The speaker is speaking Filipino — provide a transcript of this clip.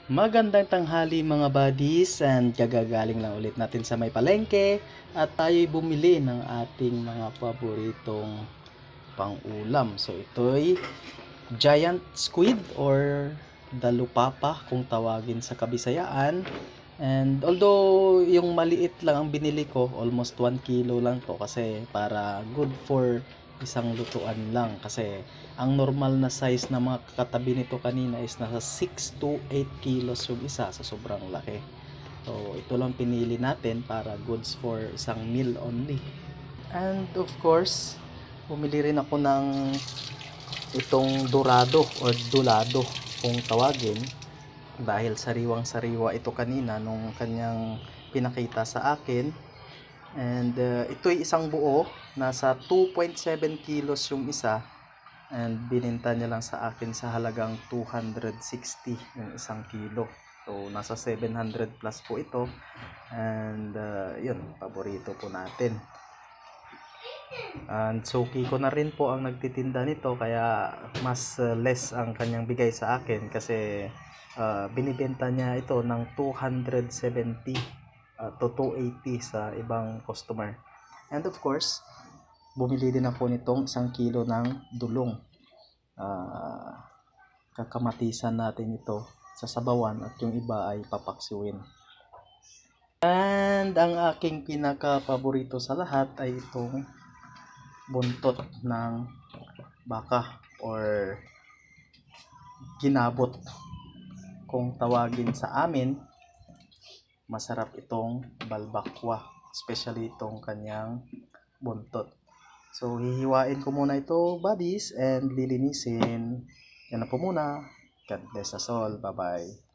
Magandang tanghali mga buddies, and kagagaling lang ulit natin sa may palengke at tayo'y bumili ng ating mga paboritong pang-ulam. So ito'y giant squid or dalupapa kung tawagin sa Kabisayaan. And although yung maliit lang ang binili ko, almost 1 kilo lang to kasi para good for isang lutuan lang, kasi ang normal na size na mga katabi nito kanina is nasa 6 to 8 kilos yung isa, sa sobrang laki. So ito lang pinili natin para goods for isang meal only. And of course, bumili rin ako ng itong dorado or dulado kung tawagin, dahil sariwang-sariwa ito kanina nung kanyang pinakita sa akin. And ito'y isang buo, nasa 2.7 kilos yung isa, and bininta niya lang sa akin sa halagang 260 yung isang kilo. So nasa 700 plus po ito, and yun, paborito po natin. And suki ko na rin po ang nagtitinda nito, kaya mas less ang kanyang bigay sa akin kasi binibenta niya ito ng 270 to 280 sa ibang customer. And of course, bumili din ako nitong 1 kilo ng dulong. Kakamatisan natin ito sa sabawan at yung iba ay papaksiwin. And ang aking pinaka-paborito sa lahat ay itong buntot ng baka or ginabot kung tawagin sa amin. Masarap itong balbakwa, especially itong kanyang buntot. So hihiwain ko muna ito, buddies, and lilinisin. Yan na po muna. God bless us all. Bye bye.